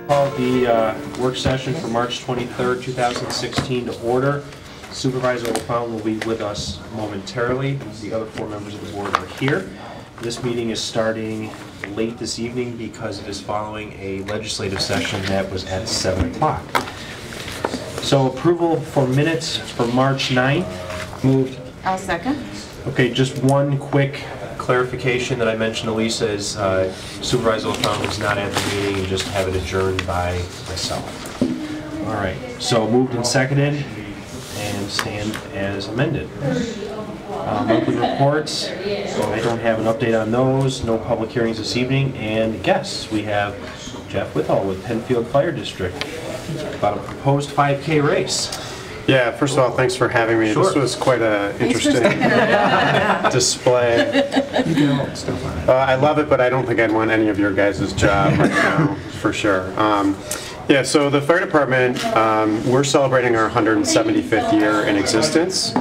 Call the work session for March 23rd, 2016 to order. Supervisor LaFountain will be with us momentarily. The other four members of the board are here. This meeting is starting late this evening because it is following a legislative session that was at 7 o'clock. So approval for minutes for March 9th. Moved. I'll second. Okay, just one quick clarification that I mentioned to Lisa is Supervisor LaFountain was not at the meeting and just have it adjourned by myself. All right, so moved and seconded and stand as amended. Monthly reports, I don't have an update on those. No public hearings this evening. And guests, we have Jeff Withall with Penfield Fire District about a proposed 5K race. Yeah, first of all, thanks for having me. Sure. This was quite an interesting display. I love it, but I don't think I'd want any of your guys' job right now, for sure. Yeah, so the fire department, we're celebrating our 175th year in existence.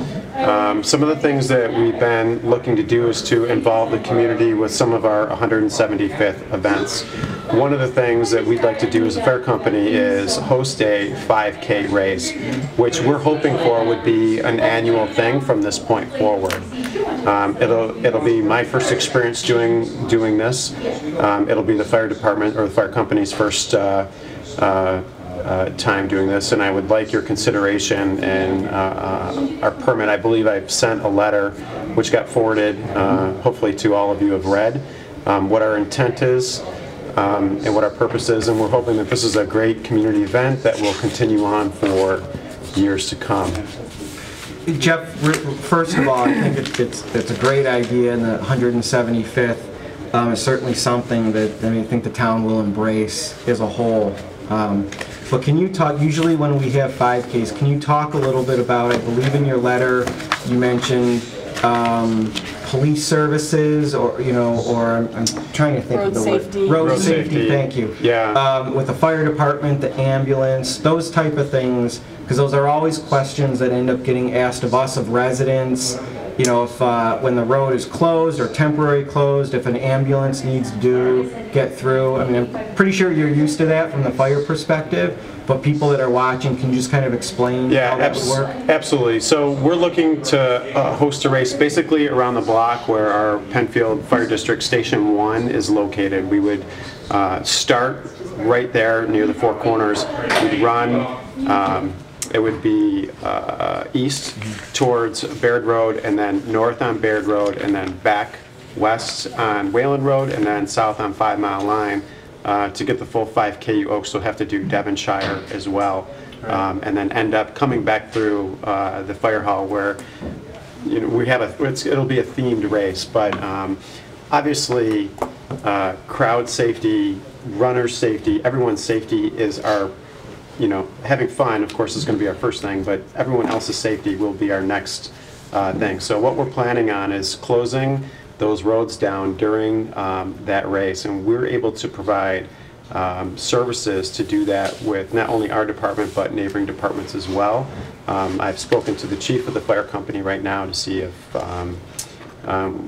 Some of the things that we've been looking to do is to involve the community with some of our 175th events. One of the things that we'd like to do as a fire company is host a 5K race, which we're hoping for would be an annual thing from this point forward. It'll be my first experience doing this. It'll be the fire department or the fire company's first time doing this, and I would like your consideration and our permit. I believe I've sent a letter which got forwarded, hopefully to all of you have read, what our intent is and what our purpose is, and we're hoping that this is a great community event that will continue on for years to come. Jeff, first of all, I think it's a great idea, and the 175th is certainly something that I think the town will embrace as a whole. But can you talk, usually when we have 5Ks, can you talk a little bit about, I believe in your letter, you mentioned police services, or, you know, or I'm trying to think of the word. Road safety, thank you. Yeah. With the fire department, the ambulance, those type of things, because those are always questions that end up getting asked of us, of residents. You know, if when the road is closed or temporarily closed, if an ambulance needs to get through. I mean, I'm pretty sure you're used to that from the fire perspective, but people that are watching, can you just kind of explain how that would work? Absolutely. So we're looking to host a race basically around the block where our Penfield Fire District Station 1 is located. We would start right there near the Four Corners. We'd run. It would be east towards Baird Road, and then north on Baird Road, and then back west on Wayland Road, and then south on 5 Mile Line. To get the full 5K, you also have to do Devonshire as well, and then end up coming back through the fire hall where, you know, we have it'll be a themed race, but obviously crowd safety, runner safety, everyone's safety is our, you know, having fun, of course, is going to be our first thing, but everyone else's safety will be our next thing. So what we're planning on is closing those roads down during that race, and we're able to provide services to do that with not only our department but neighboring departments as well. I've spoken to the chief of the fire company right now to see if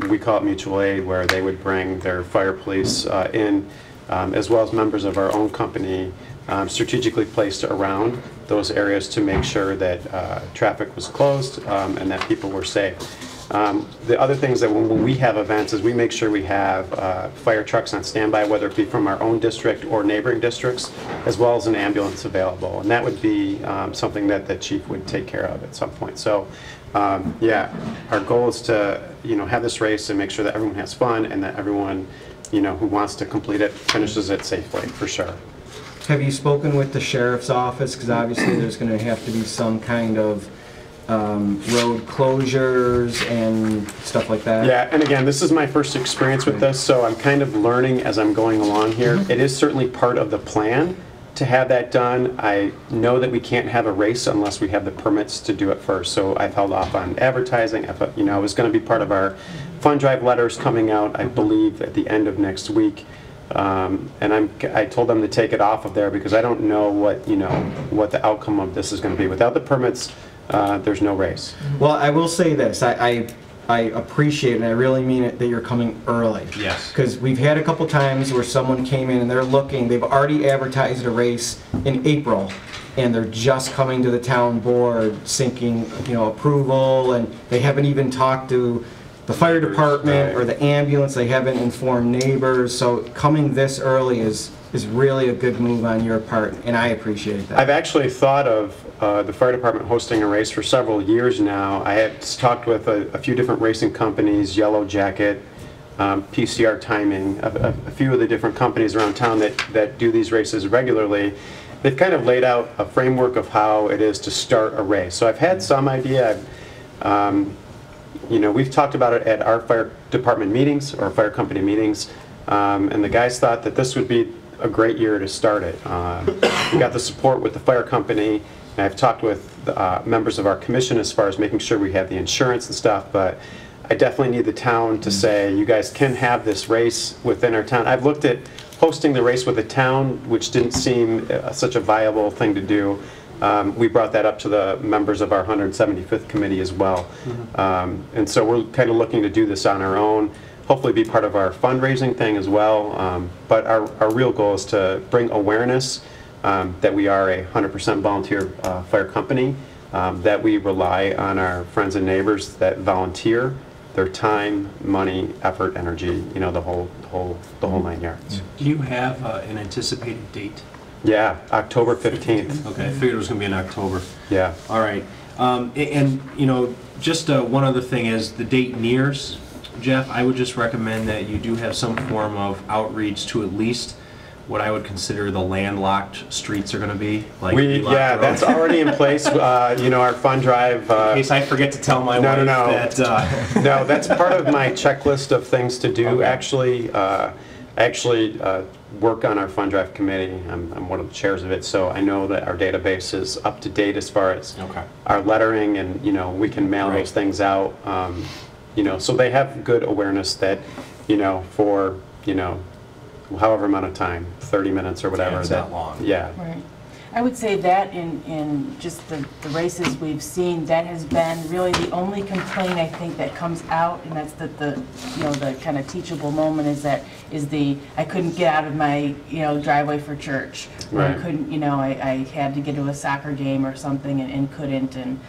we call it mutual aid, where they would bring their fire police in, as well as members of our own company strategically placed around those areas to make sure that traffic was closed and that people were safe. The other things that when we have events is we make sure we have fire trucks on standby, whether it be from our own district or neighboring districts, as well as an ambulance available. And that would be something that the chief would take care of at some point. So yeah, our goal is to, you know, have this race and make sure that everyone has fun and that everyone, you know, who wants to complete it finishes it safely, for sure. Have you spoken with the sheriff's office? Because obviously there's going to have to be some kind of road closures and stuff like that. Yeah, and again, this is my first experience with this, so I'm kind of learning as I'm going along here. Mm-hmm. It is certainly part of the plan to have that done. I know that we can't have a race unless we have the permits to do it first, so I've held off on advertising. You know, it was going to be part of our fund drive letters coming out, I believe, at the end of next week. And I told them to take it off of there because I don't know what the outcome of this is going to be. Without the permits, there's no race. Well, I will say this: I I appreciate, and I really mean it, that you're coming early. Yes. Because we've had a couple times where someone came in and they're looking, they've already advertised a race in April, and they're just coming to the town board seeking, approval, and they haven't even talked to the fire department or the ambulance, they haven't informed neighbors, so coming this early is really a good move on your part, and I appreciate that. I've actually thought of the fire department hosting a race for several years now. I have talked with a few different racing companies, Yellow Jacket, PCR Timing, a few of the different companies around town that do these races regularly. They've kind of laid out a framework of how it is to start a race. So I've had some idea. We've talked about it at our fire department meetings or fire company meetings, and the guys thought that this would be a great year to start it. We got the support with the fire company, and I've talked with members of our commission as far as making sure we have the insurance and stuff, but I definitely need the town to say, you guys can have this race within our town. I've looked at hosting the race with the town, which didn't seem such a viable thing to do. We brought that up to the members of our 175th committee as well. And so we're kind of looking to do this on our own, hopefully be part of our fundraising thing as well. But our real goal is to bring awareness that we are a 100% volunteer fire company, that we rely on our friends and neighbors that volunteer their time, money, effort, energy, the whole 9 yards. Do you have an anticipated date? Yeah, October 15th. Okay, I figured it was going to be in October. Yeah. All right. Just one other thing, as the date nears, Jeff, I would just recommend that you do have some form of outreach to at least what I would consider the landlocked streets are going to be. Like that's already in place. Our fund drive. In case I forget to tell my wife that. No, that's part of my checklist of things to do. Okay. Actually, work on our fund drive committee. I'm one of the chairs of it, so I know that our database is up to date as far as our lettering, and we can mail those things out. So they have good awareness that for however amount of time, 30 minutes or whatever. Yeah, it's not long. Yeah. Right. I would say that in just the races we've seen, that has been really the only complaint I think that comes out, and that's the kind of teachable moment is I couldn't get out of my driveway for church, or right. I couldn't I had to get to a soccer game or something and couldn't, and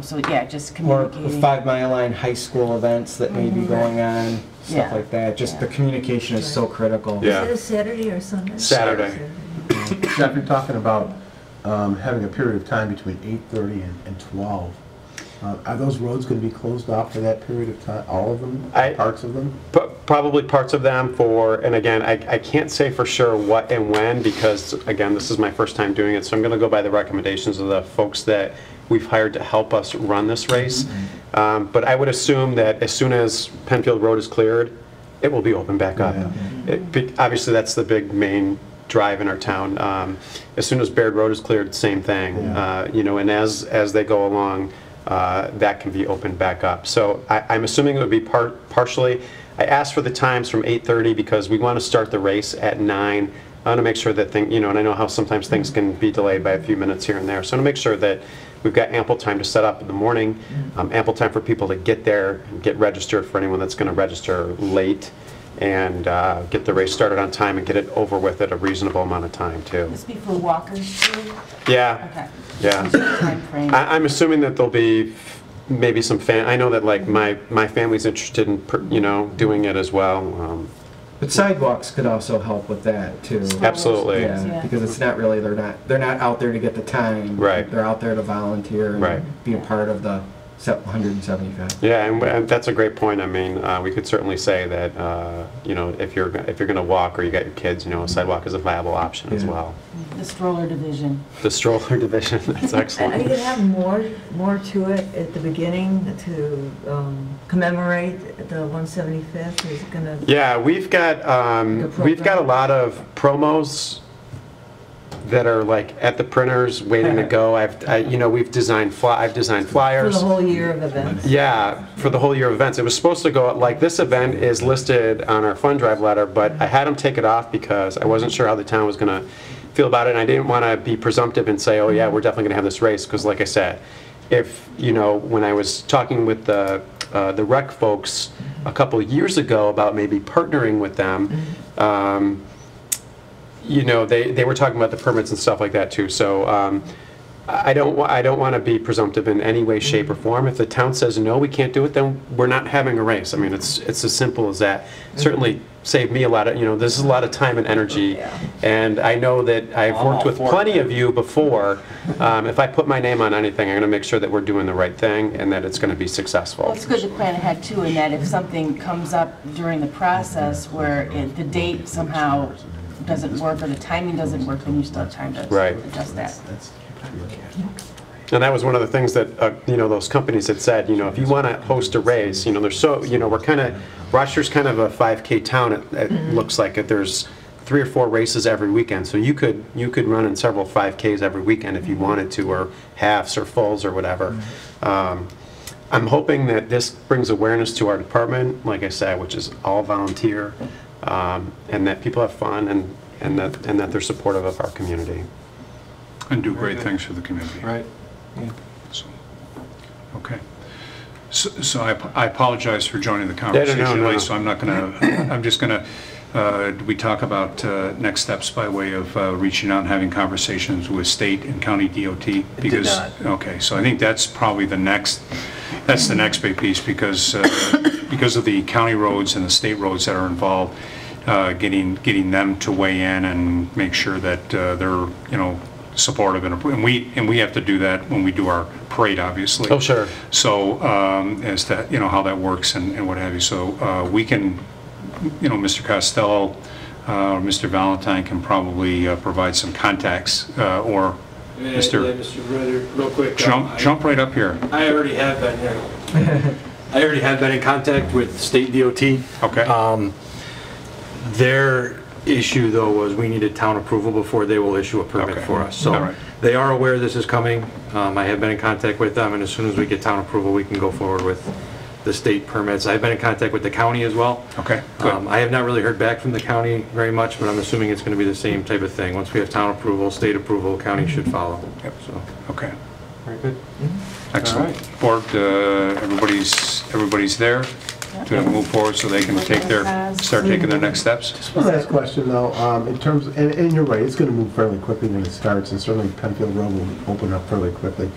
so yeah, just communicating. Or the 5 Mile Line high school events that may be going on, stuff like that. Just the communication is so critical. Yeah. Is it a Saturday or Sunday? Saturday. Jeff, you're talking about having a period of time between 8:30 and 12. Are those roads going to be closed off for that period of time? All of them? Parts of them? Probably parts of them and again, I can't say for sure what and when, because again, this is my first time doing it, so I'm going to go by the recommendations of the folks that we've hired to help us run this race. But I would assume that as soon as Penfield Road is cleared, it will be open back up. Obviously, that's the big main drive in our town. As soon as Baird Road is cleared, same thing. And as they go along, that can be opened back up. So I'm assuming it would be partially. I asked for the times from 8:30 because we want to start the race at 9. I want to make sure that and I know how sometimes things can be delayed by a few minutes here and there. So I want to make sure that we've got ample time to set up in the morning, ample time for people to get there and get registered for anyone that's going to register late, and get the race started on time and get it over with at a reasonable amount of time too. This be for walkers too? Yeah. Okay. Yeah. Time frame. I'm assuming that there'll be maybe some I know that like my family's interested in doing it as well. But sidewalks could also help with that too. Absolutely. Yeah, because it's not really they're not out there to get the time. Right. They're out there to volunteer and be a part of the 175. Yeah, and that's a great point. I mean, we could certainly say that if you're going to walk or you got your kids, a sidewalk is a viable option as well. The stroller division. The stroller division. That's excellent. Are you going to have more to it at the beginning to commemorate the 175th? Is it going to? Yeah, we've got a lot of promos that are like at the printers waiting to go. I've designed flyers For the whole year of events? Yeah, for the whole year of events. It was supposed to go, like this event is listed on our fund drive letter, but I had them take it off because I wasn't sure how the town was going to feel about it, and I didn't want to be presumptive and say, oh yeah, we're definitely going to have this race, because like I said, if, you know, when I was talking with the rec folks a couple of years ago about maybe partnering with them, you know, they were talking about the permits and stuff like that too. So I don't want to be presumptive in any way, shape, or form. If the town says no, we can't do it, then we're not having a race. I mean, it's as simple as that. Certainly saved me a lot of, you know, this is a lot of time and energy, and I know that I've worked with plenty of you before. If I put my name on anything, I'm going to make sure that we're doing the right thing and that it's going to be successful. Well, it's good to plan ahead too, in that if something comes up during the process where the date somehow doesn't work or the timing doesn't work, then you still have time to adjust that. And that was one of the things that, you know, those companies had said, you know, if you want to host a race, you know, there's so, you know, we're kind of, Rochester's kind of a 5K town, it looks like it. There's 3 or 4 races every weekend, so you could run in several 5Ks every weekend if you wanted to, or halves or fulls or whatever. I'm hoping that this brings awareness to our department, like I said, which is all volunteer, and that people have fun and that they're supportive of our community. And do great things for the community. Right. Yeah. So, okay. So I apologize for joining the conversation late, so I'm not going to, I'm just going to, we talk about next steps by way of reaching out and having conversations with state and county DOT? Because, okay, so I think that's probably the next, that's the next big piece, because of the county roads and the state roads that are involved, getting them to weigh in and make sure that they're, you know, supportive, and we have to do that when we do our parade, obviously. Oh, sure. So as to, you know, how that works and what have you. So we can, you know, Mr. Costello, Mr. Valentine can probably provide some contacts, or Mr. Ritter, real quick. Jump right up here. I already have been here. I already have been in contact with state DOT. Okay. Their issue though was we needed town approval before they will issue a permit for us. So they are aware this is coming. I have been in contact with them, and as soon as we get town approval, we can go forward with the state permits. I've been in contact with the county as well. Okay, good. I have not really heard back from the county very much, but I'm assuming it's going to be the same type of thing. Once we have town approval, state approval, county should follow. Yep. So. Okay. Very good. Excellent. Board, everybody's there to move forward so they can start taking their next steps. Just one last question though, in terms, and you're right, it's going to move fairly quickly when it starts, and certainly Penfield Road will open up fairly quickly.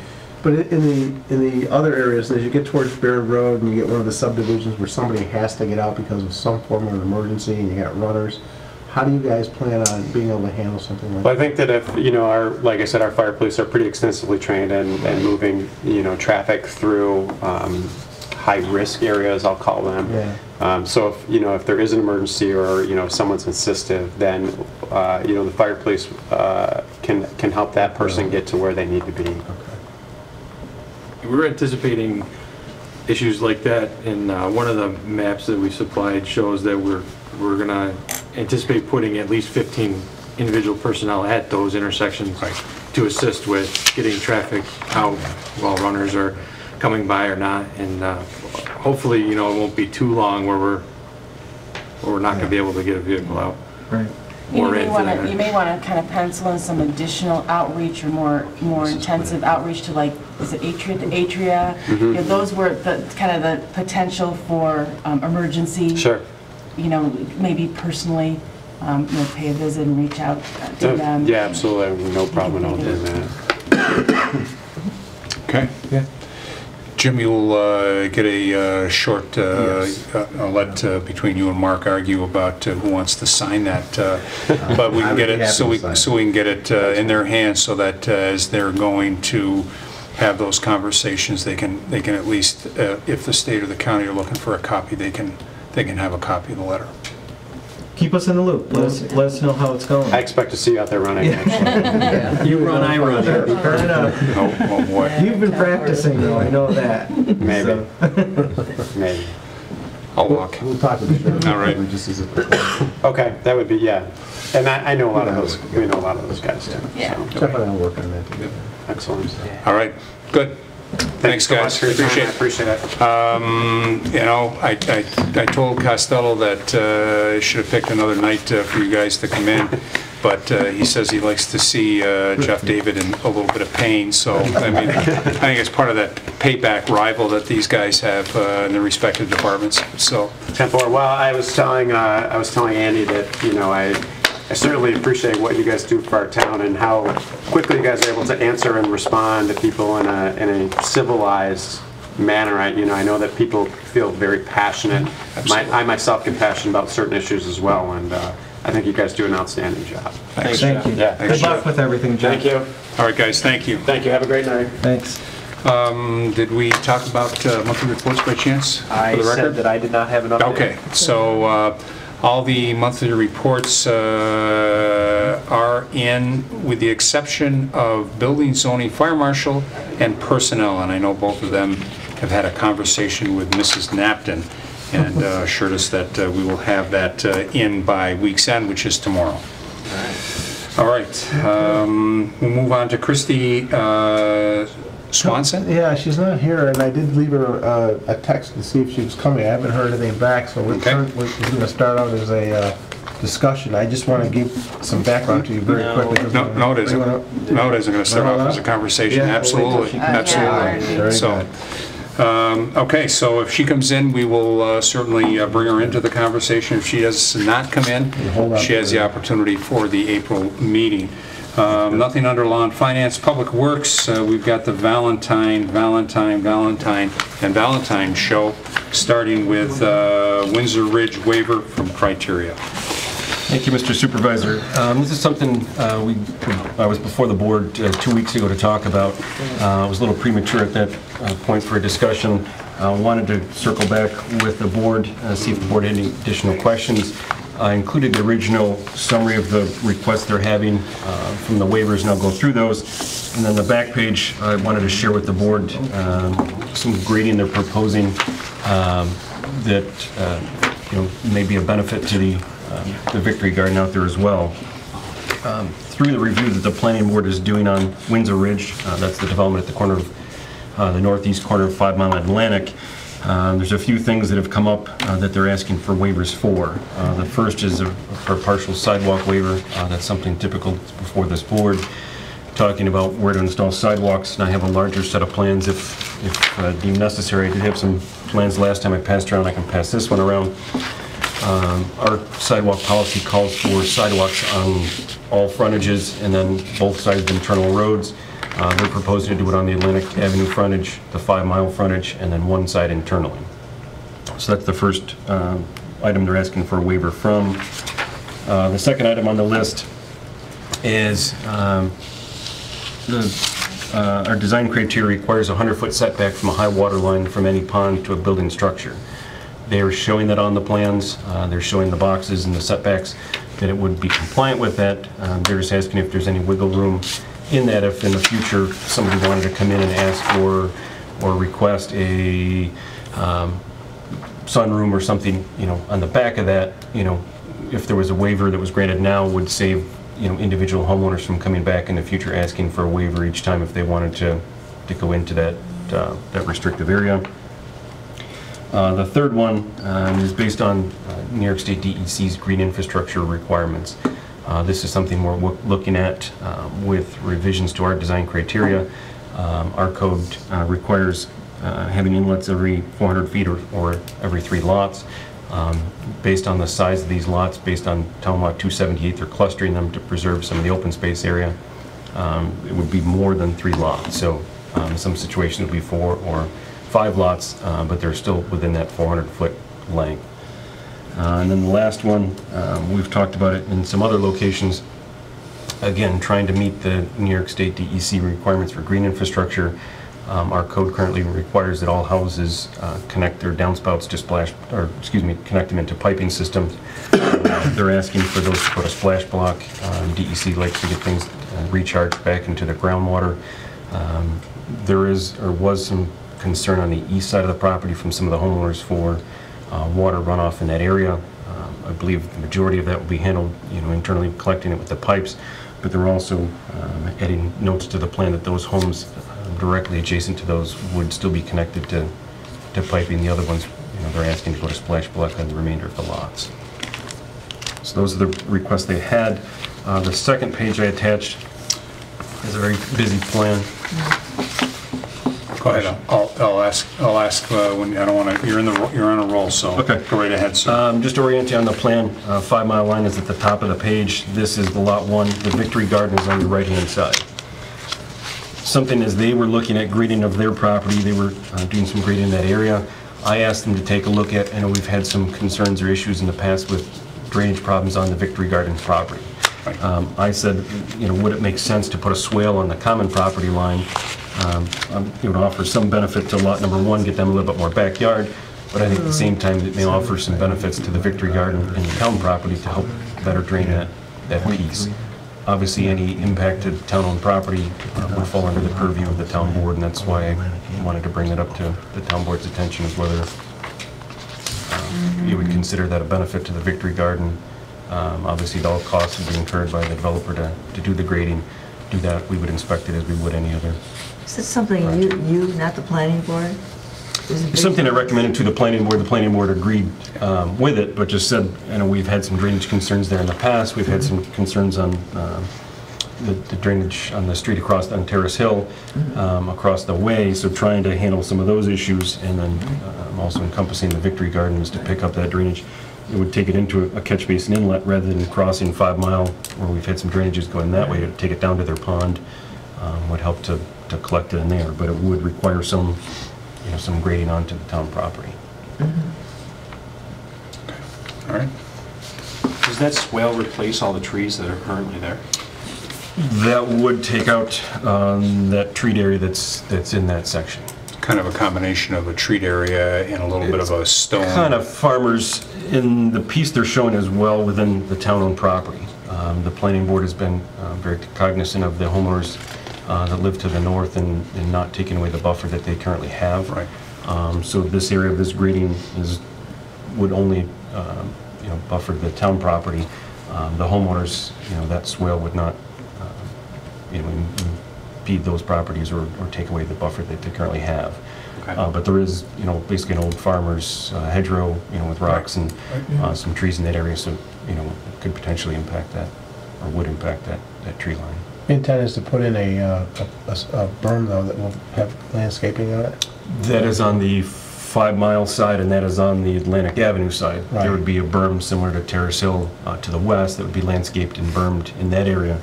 But in the other areas, as you get towards Baird Road and you get one of the subdivisions where somebody has to get out because of some form of an emergency and you got runners, how do you guys plan on being able to handle something like that? Well, I think that if, you know, like I said, our fire police are pretty extensively trained and moving, you know, traffic through high-risk areas, I'll call them. Yeah. So if, you know, if there is an emergency or, you know, someone's insistent, then, you know, the fire police can help that person get to where they need to be. Okay. We're anticipating issues like that, and one of the maps that we supplied shows that we're going to anticipate putting at least 15 individual personnel at those intersections to assist with getting traffic out while runners are coming by or not, and hopefully, you know, it won't be too long where we're not going to be able to get a vehicle out. Right. You may want to kind of pencil in some additional outreach or more intensive outreach to, like, is it Atria to Atria? You know, those were the kind of the potential for emergency. Sure. You know, maybe personally, you know, pay a visit and reach out to them. Yeah, absolutely. No problem at all doing that. Okay. Yeah. Jim, you'll get a short, I'll let between you and Mark argue about who wants to sign that, but we can get it so we can get it in their hands so that as they're going to have those conversations, they can at least, if the state or the county are looking for a copy, they can have a copy of the letter. Keep us in the loop. Let us know how it's going. I expect to see you out there running, actually. You run, I run. Fair enough. Oh boy. You've been practicing, though. I know that. Maybe. So. Maybe. I'll walk. We'll talk to the sheriff. All right. Just as a Okay, that would be, yeah. And I know a lot of those, we know a lot of those guys too. Yeah. So. Jeff and I will work on that together. Excellent. All right. Good. Thanks, so guys. much for your time. I appreciate it. You know, I told Costello that I should have picked another night for you guys to come in. but he says he likes to see Jeff David in a little bit of pain, so, I mean, I think it's part of that payback rival that these guys have in their respective departments, so. 10-4. Well, I was telling Andy that, you know, I certainly appreciate what you guys do for our town and how quickly you guys are able to answer and respond to people in a civilized manner. I know that people feel very passionate. I myself get passionate about certain issues as well, and I think you guys do an outstanding job. Thank you. Yeah, Good luck with everything, Jeff. Thank you. All right, guys, thank you. Thank you. Have a great night. Thanks. Did we talk about monthly reports by chance, for I the said record? that I did not have an update. Okay, so all the monthly reports are in, with the exception of building, zoning, fire marshal, and personnel, and I know both of them have had a conversation with Mrs. Napton and assured us that we will have that in by week's end, which is tomorrow. All right, we'll move on to Christy Swanson. Yeah, she's not here, and I did leave her a text to see if she was coming. I haven't heard anything back, so we're going to start out as a discussion. I just want to give some background to you very quickly. No, it isn't. No, it isn't going to start off as a conversation. Yeah, Absolutely, absolutely. Very So, good. okay, so if she comes in, we will certainly bring her into the conversation. If she does not come in, Hold on she has for the it. opportunity for the April meeting. Nothing under law and finance. Public Works, we've got the Valentine show, starting with Windsor Ridge waiver from criteria. Thank you, Mr. Supervisor. This is something I was before the board 2 weeks ago to talk about. I was a little premature at that point for a discussion. I wanted to circle back with the board, see if the board had any additional questions. I included the original summary of the requests they're having from the waivers, and I'll go through those. And then the back page, I wanted to share with the board some grading they're proposing that may be a benefit to the Victory Garden out there as well. Through the review that the planning board is doing on Windsor Ridge, that's the development at the corner of the northeast corner of 5 Mile Atlantic, there's a few things that have come up that they're asking for waivers for. The first is for a partial sidewalk waiver. That's something typical before this board. Talking about where to install sidewalks, and I have a larger set of plans if deemed necessary. I did have some plans last time I passed around. I can pass this one around. Our sidewalk policy calls for sidewalks on all frontages and then both sides of internal roads. They're proposing to do it on the Atlantic Avenue frontage, the 5 Mile frontage, and then one side internally. So that's the first item they're asking for a waiver from. The second item on the list is our design criteria requires a 100-foot setback from a high water line from any pond to a building structure. They are showing that on the plans. They're showing the boxes and the setbacks that it would be compliant with that. They're just asking if there's any wiggle room in that, if in the future somebody wanted to come in and ask for or request a sunroom or something, on the back of that, if there was a waiver that was granted now, would save, individual homeowners from coming back in the future asking for a waiver each time if they wanted to go into that restrictive area. The third one is based on New York State DEC's green infrastructure requirements. This is something we're looking at with revisions to our design criteria. Our code requires having inlets every 400 feet or every 3 lots. Based on the size of these lots, based on Town Law 278, they're clustering them to preserve some of the open space area. It would be more than 3 lots. So some situations would be 4 or 5 lots, but they're still within that 400-foot length. And then the last one, we've talked about it in some other locations. Again, trying to meet the New York State DEC requirements for green infrastructure. Our code currently requires that all houses connect their downspouts to connect them into piping systems. They're asking for those to put a splash block. DEC likes to get things recharged back into the groundwater. There is or was some concern on the east side of the property from some of the homeowners for water runoff in that area. I believe the majority of that will be handled, internally collecting it with the pipes, but they're also adding notes to the plan that those homes directly adjacent to those would still be connected to piping. The other ones, they're asking to put a splash block on the remainder of the lots. So those are the requests they had. The second page I attached is a very busy plan. Go ahead, I'll ask when, I don't want to, you're on a roll, so Okay. go right ahead, sir. Just to orient you on the plan, 5 Mile Line is at the top of the page. This is the Lot 1. The Victory Garden is on your right-hand side. Something as they were looking at grading of their property, they were doing some grading in that area. I asked them to take a look at, I know we've had some concerns or issues in the past with drainage problems on the Victory Garden property. Right. I said, would it make sense to put a swale on the common property line? It would offer some benefit to lot number 1, get them a little bit more backyard, but I think at the same time it may offer some benefits to the Victory Garden and the town property to help better drain that piece. Obviously, any impacted town-owned property would fall under the purview of the town board, and that's why I wanted to bring it up to the town board's attention, is whether you would consider that a benefit to the Victory Garden. Obviously, all costs would be incurred by the developer to do the grading. Do that, we would inspect it as we would any other. Is this something you, not the planning board? It's something I recommended to the planning board. The planning board agreed with it, but just said, we've had some drainage concerns there in the past. We've had some concerns on the drainage on the street across on Terrace Hill, across the way, so trying to handle some of those issues, and then also encompassing the Victory Garden is to pick up that drainage. It would take it into a catch basin inlet rather than crossing 5 Mile, where we've had some drainages going that way, to take it down to their pond. Would help to collect it in there, but it would require some grading onto the town property. All right. Does that swale replace all the trees that are currently there? That would take out that treat area that's in that section. Kind of a combination of a treat area and a little bit of a stone. Kind of farmers, in the piece they're showing as well within the town-owned property. The planning board has been very cognizant of the homeowners that live to the north and not taking away the buffer that they currently have. Right. So this area of this grading would only buffer the town property. The homeowners, that swale would not impede those properties or take away the buffer that they currently have. Okay. But there is, basically an old farmer's hedgerow, with rocks and some trees in that area, so, it could potentially impact that, or would impact that tree line. Intent is to put in a berm, though, that will have landscaping on it? That is on the 5 Mile side, and that is on the Atlantic Avenue side. Right. There would be a berm similar to Terrace Hill to the west that would be landscaped and bermed in that area.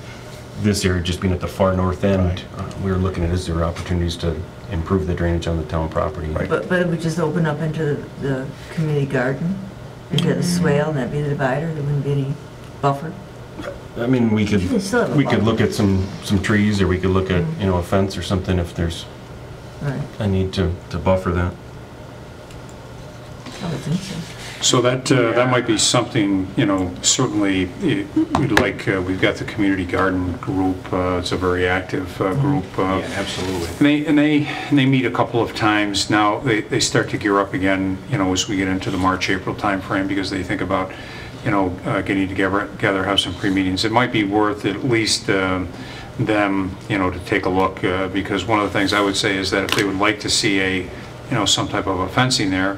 This area just being at the far north end, we were looking at, is there opportunities to improve the drainage on the town property? Right. But it would just open up into the community garden, into the swale, and that'd be the divider, there wouldn't be any buffer? I mean, we could You still have a buffer. look at some trees, or we could look at, a fence or something if there's Right, a need to buffer that. I would think so. So that might be something, certainly we'd like, we've got the community garden group, it's a very active group. Yeah, absolutely. And they meet a couple of times. Now they start to gear up again, as we get into the March-April timeframe, because they think about, getting together, have some pre-meetings. It might be worth at least them, to take a look, because one of the things I would say is that if they would like to see some type of a fencing there,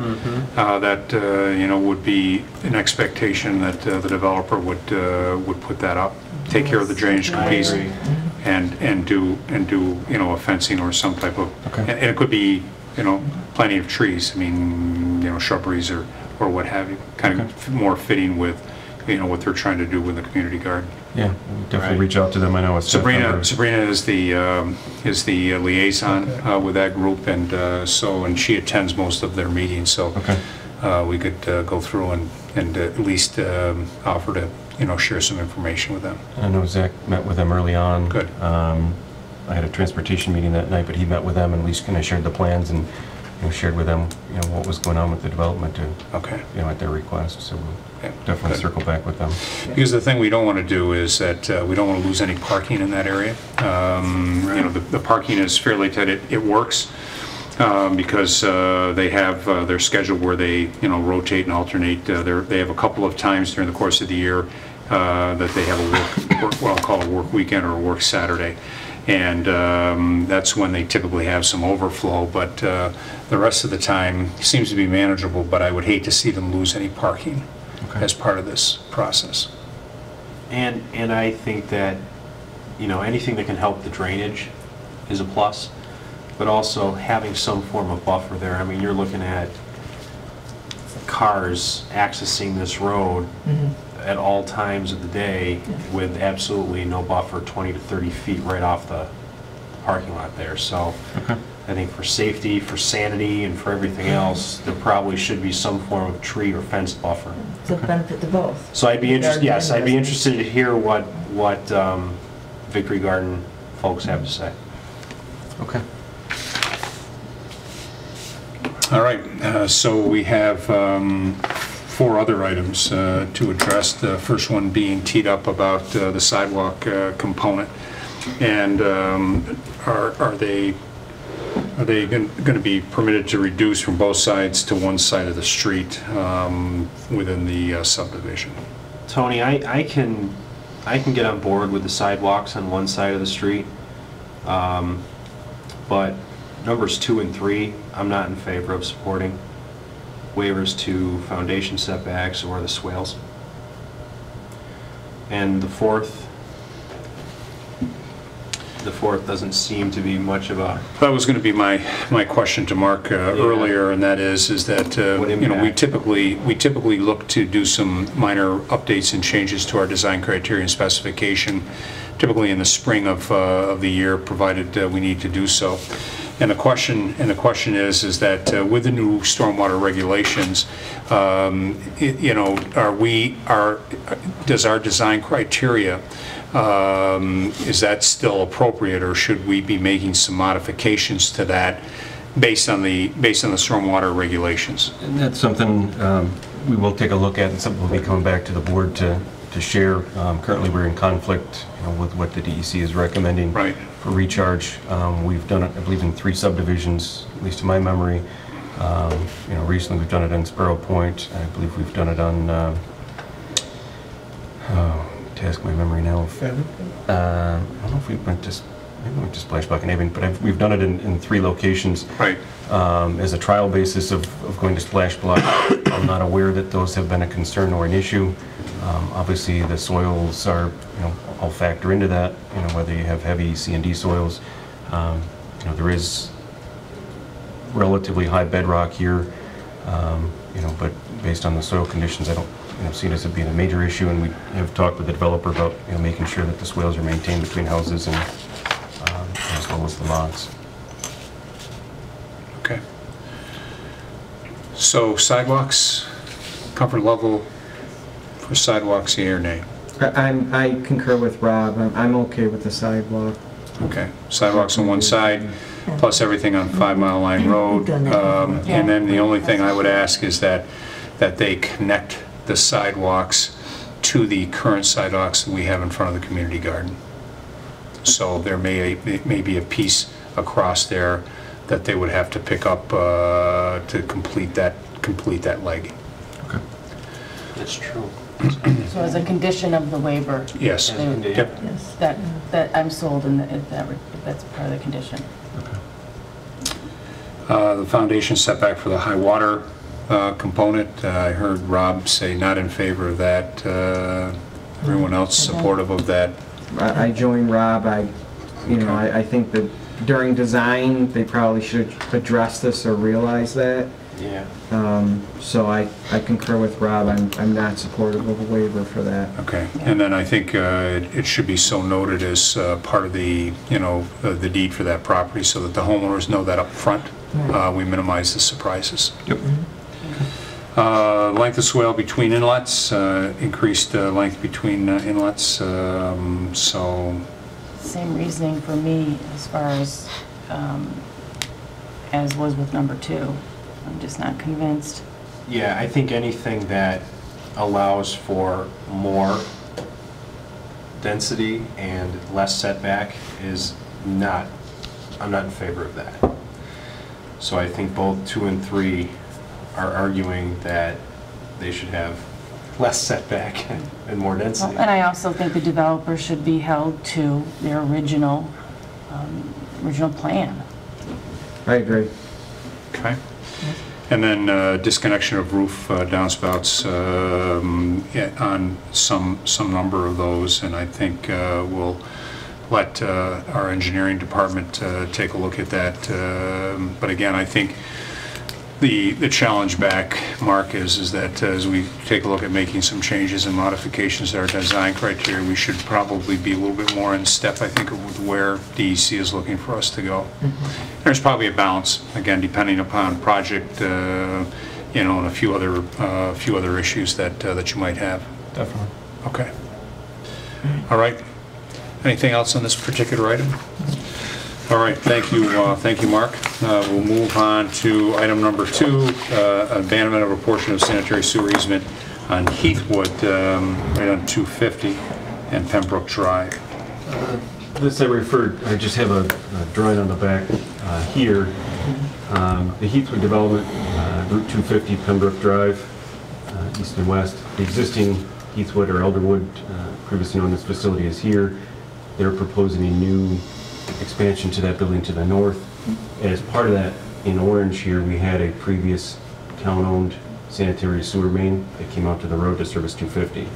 that, would be an expectation that the developer would put that up, take care of the drainage piece, and do a fencing or some type of, and it could be, plenty of trees, shrubberies or what have you, kind of more fitting with, what they're trying to do with the community garden. Yeah, we'll definitely reach out to them. I know it's Sabrina is the liaison with that group, and she attends most of their meetings. So we could go through and at least offer to share some information with them. I know Zach met with them early on. Good. I had a transportation meeting that night, but he met with them and at least kind of shared the plans and shared with them what was going on with the development at their request. So we'll definitely circle back with them. Because the thing we don't want to do is that we don't want to lose any parking in that area. The parking is fairly tight. It works because they have their schedule where they rotate and alternate. They have a couple of times during the course of the year that they have a what I'll call a work weekend or a work Saturday. And that's when they typically have some overflow, but the rest of the time seems to be manageable, but I would hate to see them lose any parking. as part of this process. And I think that, you know, anything that can help the drainage is a plus, but also having some form of buffer there. I mean, you're looking at cars accessing this road at all times of the day with absolutely no buffer, 20 to 30 feet right off the parking lot there. So I think for safety, for sanity, and for everything else, there probably should be some form of tree or fenced buffer. It's a benefit to both. So I'd be interested, yes, I'd be interested to hear what Victory Garden folks have to say. Okay. All right, so we have 4 other items to address. The first one being teed up about the sidewalk component. And are they going to be permitted to reduce from both sides to one side of the street within the subdivision? Tony, I can get on board with the sidewalks on one side of the street, but numbers 2 and 3, I'm not in favor of supporting. Waivers to foundation setbacks or the swales. And the fourth doesn't seem to be much of a... That was going to be my question to Mark earlier, and that is that you know, we typically look to do some minor updates and changes to our design criteria and specification, typically in the spring of the year, provided we need to do so. And the question is that with the new stormwater regulations, you know, does our design criteria, is that still appropriate, or should we be making some modifications to that based on the stormwater regulations? And that's something we will take a look at, and something we'll be coming back to the board to share. Currently, we're in conflict, you know, with what the DEC is recommending for recharge. We've done it, I believe, in 3 subdivisions, at least to my memory. You know, recently we've done it on Sparrow Point. I believe we've done it on. To ask my memory now. I don't know if we went to, maybe we went to Splashback and Avon, but we've done it in 3 locations. Right. As a trial basis of going to Splash Block. I'm not aware that those have been a concern or an issue. Obviously, the soils are, you know, all factor into that. You know, whether you have heavy C&D soils, you know, there is relatively high bedrock here. You know, but based on the soil conditions, I don't, you know, see it as being a major issue, and we have talked with the developer about, you know, making sure that the swales are maintained between houses and as well as the lots. Okay. So sidewalks, comfort level for sidewalks, yea or nay? I concur with Rob. I'm okay with the sidewalk. Okay, sidewalks on one side, plus everything on 5 Mile Line Road. And then the only thing I would ask is that they connect the sidewalks to the current sidewalks that we have in front of the community garden. So there may be a piece across there that they would have to pick up to complete that leg. Okay. That's true. So as a condition of the waiver? Yes. Yep. Yes. That I'm sold, and that's part of the condition. The foundation setback for the high water component, I heard Rob say not in favor of that. Everyone else supportive of that? I join Rob. I think that during design, they probably should address this or realize that. Yeah. So I concur with Rob. I'm not supportive of a waiver for that. Okay, and then I think it should be so noted as part of the, you know, the deed for that property, so that the homeowners know that up front. We minimize the surprises. Yep. Length of swale between inlets, increased length between inlets, so... Same reasoning for me as far as was with number 2. I'm just not convinced. Yeah, I think anything that allows for more density and less setback is not, I'm not in favor of that. So I think both 2 and 3 are arguing that they should have less setback and more density. Well, and I also think the developer should be held to their original plan. I agree. Okay. And then disconnection of roof downspouts on some number of those, and I think we'll let our engineering department take a look at that. But again, I think the challenge back, Mark, is that as we take a look at making some changes and modifications to our design criteria, we should probably be a little bit more in step, I think, with where DEC is looking for us to go. There's probably a balance, again, depending upon project, you know, and a few other issues that you might have. Definitely. Okay. All right. Anything else on this particular item? All right, thank you, Mark. We'll move on to item number 2, abandonment of a portion of sanitary sewer easement on Heathwood, right on 250 and Pembroke Drive. This I just have a drawing on the back here. The Heathwood development, Route 250, Pembroke Drive, east and west. The existing Heathwood or Elderwood, previously known as facility, is here. They're proposing a new expansion to that building to the north. As part of that, in orange here, we had a previous town-owned sanitary sewer main that came out to the road to service 250.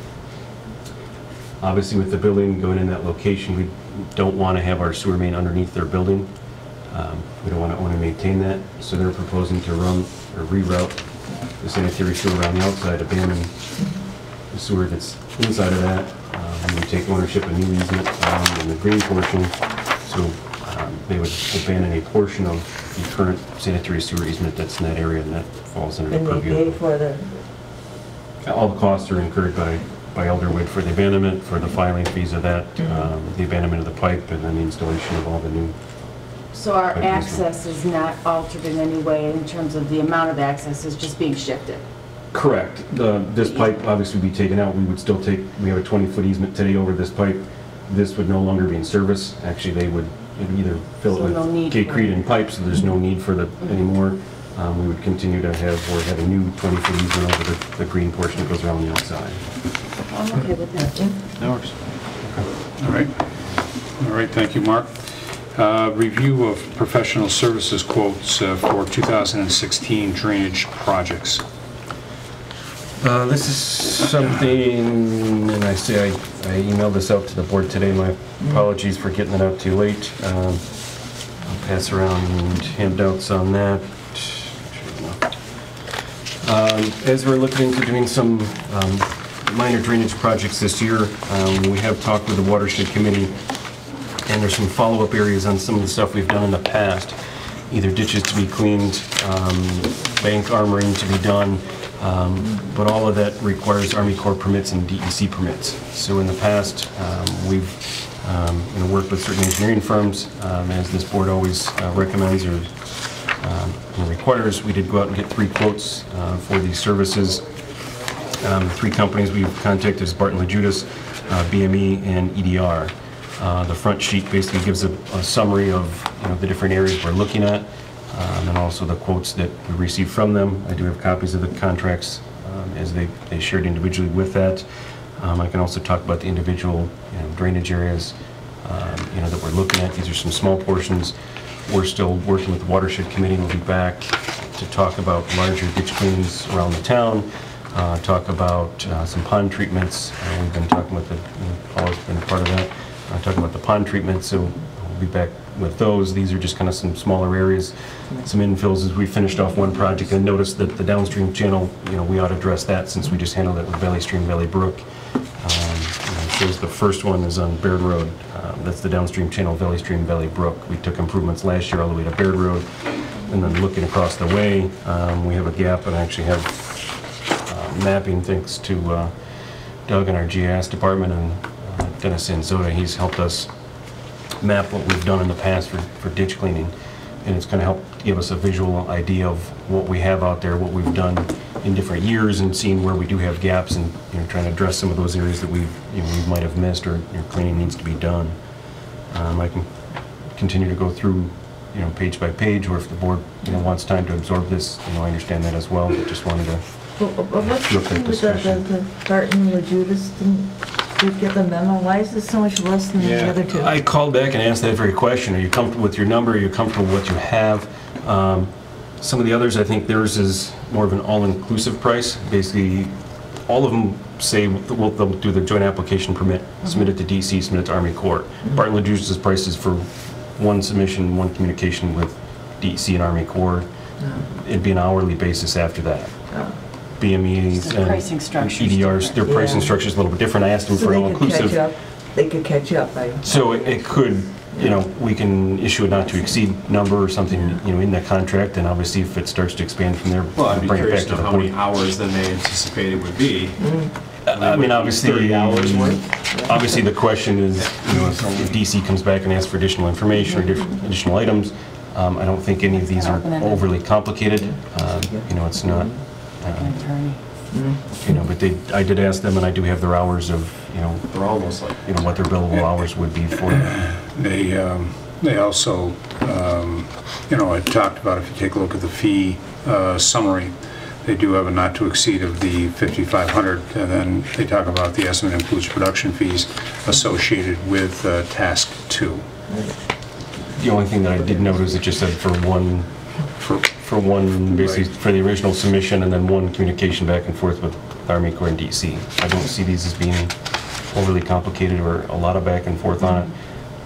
Obviously, with the building going in that location, we don't want to have our sewer main underneath their building. We don't want to maintain that, so they're proposing to run or reroute the sanitary sewer around the outside, abandon the sewer that's inside of that, and we take ownership of new easement in the green portion. So they would abandon a portion of the current sanitary sewer easement that's in that area, and that falls under the purview. And they pay for the... All the costs are incurred by Elderwood for the abandonment, for the filing fees of that, the abandonment of the pipe, and then the installation of all the new... So our access is not altered in any way in terms of the amount of access, is just being shifted? Correct. This pipe obviously would be taken out. We would still take, we have a 20-foot easement today over this pipe. This would no longer be in service. Actually, they would either fill it with gate-created pipe, so there's no need for the anymore. We would continue to have a new 20-foot easement over the green portion that goes around the outside. I'm okay with that. That works. All right, thank you, Mark. Review of professional services quotes for 2016 drainage projects. This is something, and I emailed this out to the board today. My apologies for getting it out too late. I'll pass around handouts on that. As we're looking into doing some minor drainage projects this year, we have talked with the Watershed Committee, and there's some follow-up areas on some of the stuff we've done in the past. Either ditches to be cleaned, bank armoring to be done, but all of that requires Army Corps permits and DEC permits. So in the past, we've worked with certain engineering firms, as this board always recommends or requires. We did go out and get 3 quotes for these services. 3 companies we've contacted is Barton, Loguidice, BME, and EDR. The front sheet basically gives a summary of the different areas we're looking at, and also the quotes that we received from them. I do have copies of the contracts as they shared individually with that. I can also talk about the individual drainage areas that we're looking at. These are some small portions. We're still working with the Watershed Committee. We'll be back to talk about larger ditch cleans around the town, talk about some pond treatments. We've been talking with Paul's been part of that. Talking about the pond treatment, so we'll be back with those. These are just kind of some smaller areas, some infills as we finished off one project and noticed that the downstream channel, we ought to address that since we just handled it with Valley Stream, Valley Brook. Shows the first one is on Baird Road. That's the downstream channel, Valley Stream, Valley Brook. We took improvements last year all the way to Baird Road, and then looking across the way, we have a gap, and I actually have mapping thanks to Doug in our GIS department and Dennis Sanzota. He's helped us map what we've done in the past for ditch cleaning, and it's going to help give us a visual idea of what we have out there, what we've done in different years, and seeing where we do have gaps, and trying to address some of those areas that we might have missed or cleaning needs to be done. I can continue to go through page by page, or if the board wants time to absorb this, I understand that as well. But just wanted to what's the Barton Loguidice? Did you get the memo? Why is this so much less than the other 2? I called back and asked that very question. Are you comfortable with your number? Are you comfortable with what you have? Some of the others, I think theirs is more of an all-inclusive price. Basically, all of them say they'll do the joint application permit, submit it to DC, submit it to Army Corps. Barton reduces prices for one submission, one communication with DEC and Army Corps. It'd be an hourly basis after that. BMEs The pricing and structure is EDRs, different. their pricing Yeah. structure is a little bit different. I asked them So for they an could catch all-inclusive. up, they could catch up by... So it could, you know, we can issue a not to exceed number or something, you know, in that contract, and obviously if it starts to expand from there, Well, I'd be bring it curious back to to know the how many board. hours then they anticipated would be. I mean, obviously, 30 hours worth? obviously the question is, you know, if DC comes back and asks for additional information or additional items, I don't think any of these are overly complicated. You know, it's not, Like an attorney. you know, but I did ask them, and I do have their hours of, you know, They're almost like, you know, what their billable hours would be for. They also, you know, I talked about, if you take a look at the fee summary, they do have a not to exceed of the $5,500, and then they talk about the estimate includes production fees associated with task 2. The only thing that I did note is it just said for one, basically for the original submission, and then one communication back and forth with Army Corps and DC. I don't see these as being overly complicated or a lot of back and forth on it.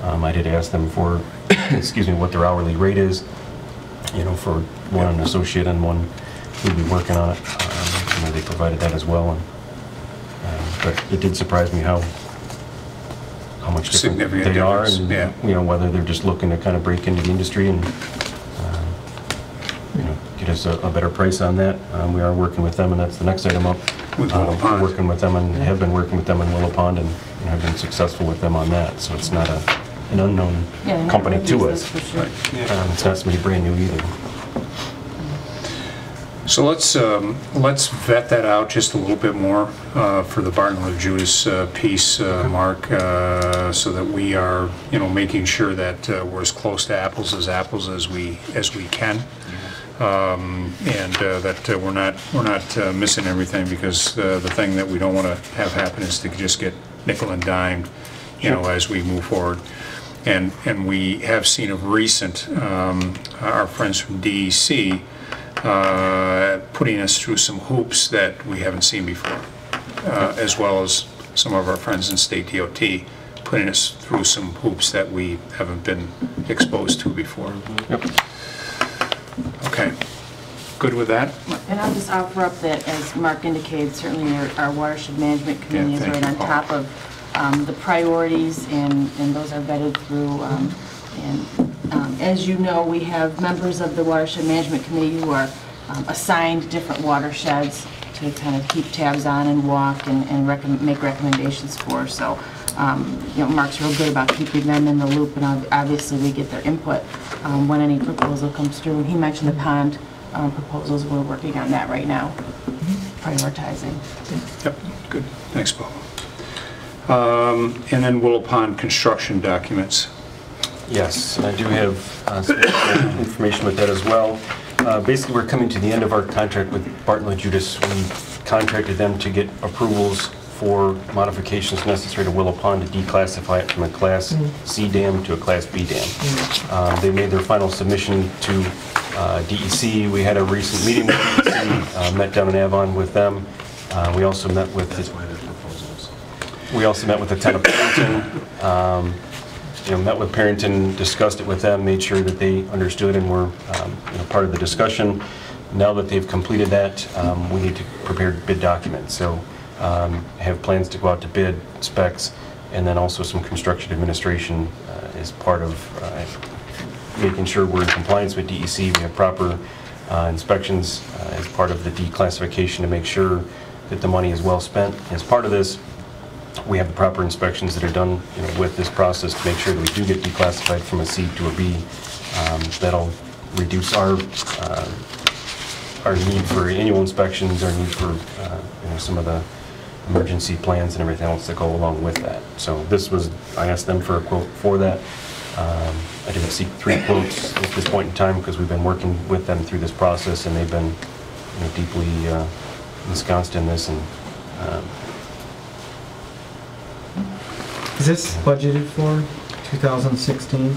I did ask them for, excuse me, what their hourly rate is, you know, for one an associate and one who'd be working on it. You know, they provided that as well, and, but it did surprise me how much different Significant they are, difference, and yeah. you know, whether they're just looking to kind of break into the industry and you know, get us a better price on that. We are working with them, and that's the next item up. With Willow We're Pond. working with them and have been working with them in Willow Pond, and you know, have been successful with them on that. So it's not an unknown Yeah, they're not company to rookies, us. that's for sure. It's not somebody brand new either. So let's vet that out just a little bit more for the Barton Loguidice piece, Mark, so that we are, you know, making sure that we're as close to apples as we can, and that we're not missing everything, because the thing that we don't want to have happen is to just get nickel and dimed, you know, as we move forward. And we have seen of recent our friends from DEC. Putting us through some hoops that we haven't seen before, as well as some of our friends in State DOT putting us through some hoops that we haven't been exposed to before. Yep. Okay, good with that? And I'll just offer up that, as Mark indicated, certainly our watershed management committee is thank right you, on Paul. top of the priorities, and those are vetted through. As you know, we have members of the watershed management committee who are assigned different watersheds to kind of keep tabs on and walk and make recommendations for. So, you know, Mark's real good about keeping them in the loop, and obviously we get their input when any proposal comes through. He mentioned the pond proposals. We're working on that right now, prioritizing. Yep, good. Thanks, Paul. And then Willow Pond construction documents. Yes, and I do have some information with that as well. Basically, we're coming to the end of our contract with Barton Loguidice. We contracted them to get approvals for modifications necessary to Willow Pond to declassify it from a Class C dam to a Class B dam. They made their final submission to DEC. We had a recent meeting with DEC, met down in Avon with them. We also met with the Town of Penfield. You know, met with Parrington, discussed it with them, made sure that they understood and were you know, part of the discussion. Now that they've completed that, we need to prepare bid documents. So have plans to go out to bid, specs, and then also some construction administration as part of making sure we're in compliance with DEC. We have proper inspections as part of the declassification to make sure that the money is well spent. As part of this, we have the proper inspections that are done, you know, with this process to make sure that we do get declassified from a C to a B. That'll reduce our need for annual inspections, our need for you know, some of the emergency plans and everything else that go along with that. So this was, I asked them for a quote for that. I didn't seek 3 quotes at this point in time because we've been working with them through this process, and they've been, you know, deeply ensconced in this. And Is this budgeted for 2016?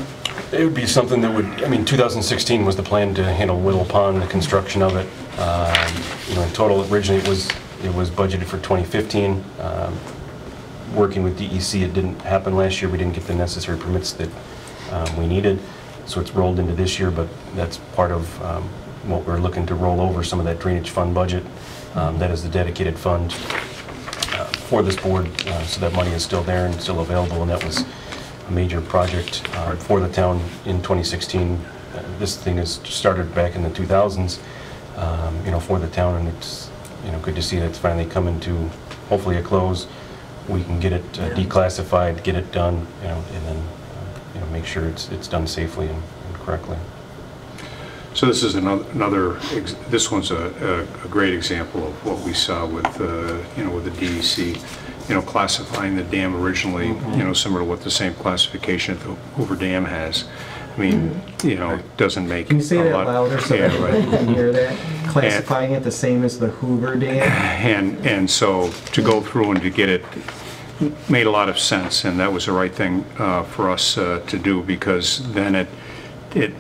It would be something that would, I mean, 2016 was the plan to handle Willow Pond, the construction of it. You know, in total, originally it was budgeted for 2015. Working with DEC, it didn't happen last year. We didn't get the necessary permits that we needed, so it's rolled into this year, but that's part of what we're looking to roll over, some of that drainage fund budget. That is the dedicated fund for this board, so that money is still there and still available, and that was a major project for the town in 2016. This thing has started back in the 2000s, you know, for the town, and it's, you know, good to see that it's finally coming to hopefully a close. We can get it declassified, get it done, you know, and then you know, make sure it's done safely and correctly. So this is this one's a great example of what we saw with, you know, with the DEC, you know, classifying the dam originally, you know, similar to what the same classification that the Hoover Dam has. I mean, you know, it doesn't make Can you say a that lot. louder so Yeah, everybody right. can hear that? Classifying it the same as the Hoover Dam? And so to go through and to get it made a lot of sense, and that was the right thing for us to do, because then it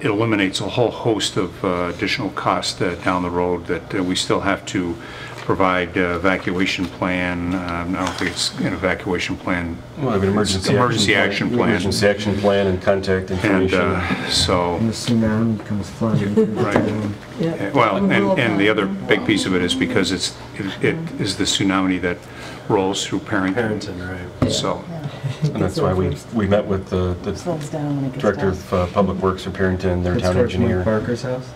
eliminates a whole host of additional costs down the road that we still have to provide evacuation plan. I don't think it's an evacuation plan. Well, an emergency action plan. Emergency action plan and contact information. And so. And the tsunami comes flooding through the Right. town. Well, and the other big piece of it is because it is the tsunami that rolls through Parrington. Right. So. And that's why we met with the Slows down when it gets Director down. of Public Works for Parrington, their That's town towards Mike engineer. Barker's house?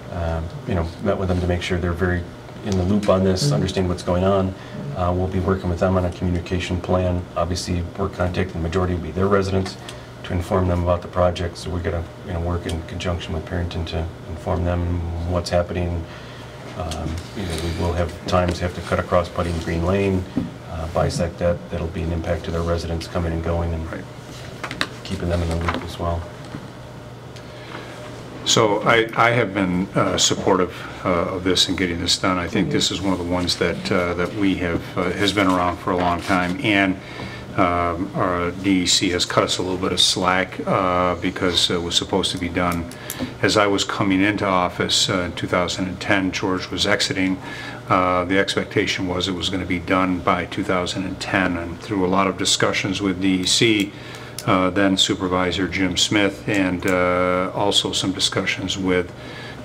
You know, met with them to make sure they're very in the loop on this, understand what's going on. We'll be working with them on a communication plan. Obviously, we're contacting the majority will be their residents to inform them about the project. So we're going to, you know, work in conjunction with Parrington to inform them what's happening. You know, we will have times have to cut across Putting Green Lane, bisect that. That'll be an impact to their residents coming and going, and keeping them in the loop as well. So I have been supportive of this and getting this done. I think this is one of the ones that we have has been around for a long time, and our DEC has cut us a little bit of slack because it was supposed to be done as I was coming into office in 2010. George was exiting. The expectation was it was going to be done by 2010, and through a lot of discussions with DEC, then Supervisor Jim Smith, and also some discussions with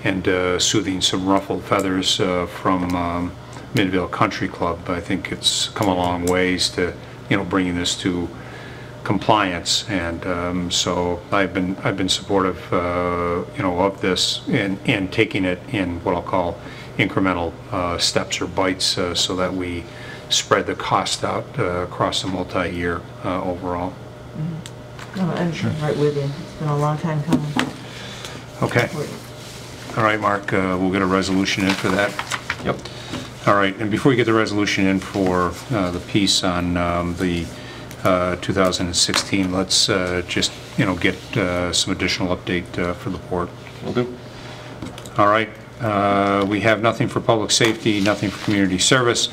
and soothing some ruffled feathers from Midvale Country Club. I think it's come a long ways to, you know, bringing this to compliance, and so I've been supportive, you know, of this and taking it in what I'll call incremental steps or bites, so that we spread the cost out across the multi-year overall. I'm right with you. It's been a long time coming. Okay. All right, Mark, we'll get a resolution in for that. Yep. All right, and before we get the resolution in for the piece on the 2016, let's just, you know, get some additional update for the board. Will do. All right, we have nothing for public safety, nothing for community service.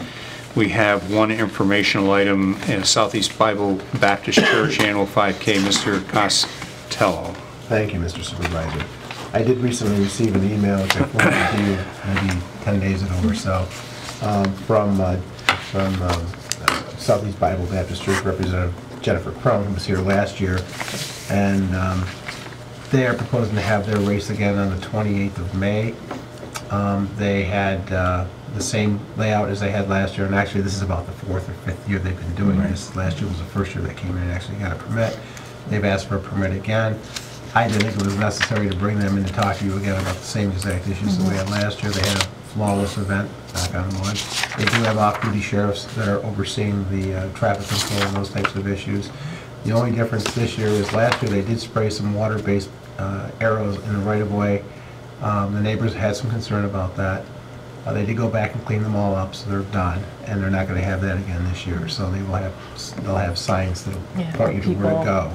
We have one informational item in Southeast Bible Baptist Church Annual 5K. Mr. Costello. Thank you, Mr. Supervisor. I did recently receive an email, which I forwarded to you maybe 10 days ago or so, from Southeast Bible Baptist Church Representative Jennifer Crone, who was here last year, and they are proposing to have their race again on the 28th of May. They had the same layout as they had last year, and actually this is about the 4th or 5th year they've been doing this. Last year was the first year they came in and actually got a permit. They've asked for a permit again. I didn't think it was necessary to bring them in to talk to you again about the same exact issues that we had last year. They had a flawless event, knock on wood. They do have off-duty sheriffs that are overseeing the traffic control and those types of issues. The only difference this year is last year they did spray some water-based arrows in the right-of-way. The neighbors had some concern about that. They did go back and clean them all up, so they're done, and they're not going to have that again this year. So they'll have signs that'll point you to where to go.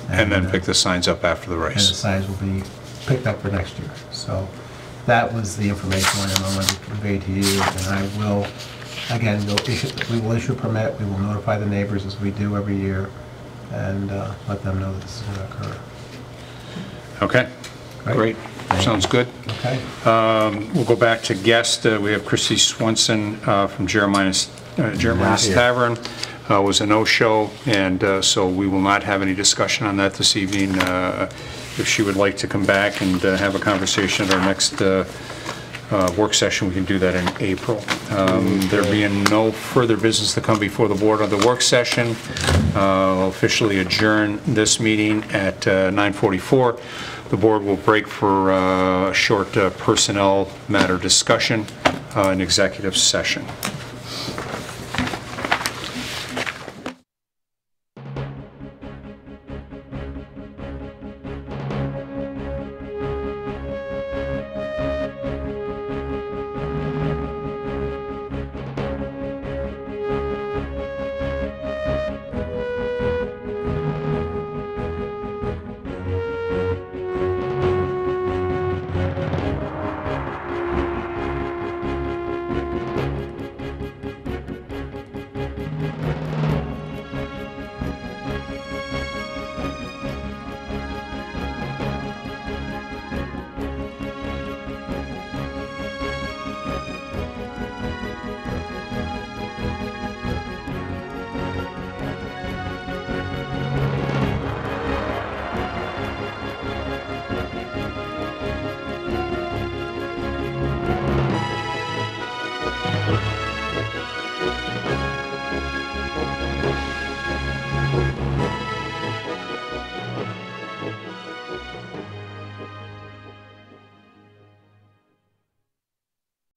And then pick the signs up after the And the race. signs will be picked up for next year. So that was the information I wanted to convey to you, and I will, again, we will issue a permit, we will notify the neighbors as we do every year, and let them know that this is going to occur. Okay, great. Sounds good. Okay. We'll go back to guest. We have Christy Swenson from Jeremiah's Tavern. Was a no-show, and so we will not have any discussion on that this evening. If she would like to come back and have a conversation at our next work session, we can do that in April. There being no further business to come before the board on the work session, I'll officially adjourn this meeting at 9:44. The board will break for a short personnel matter discussion in executive session.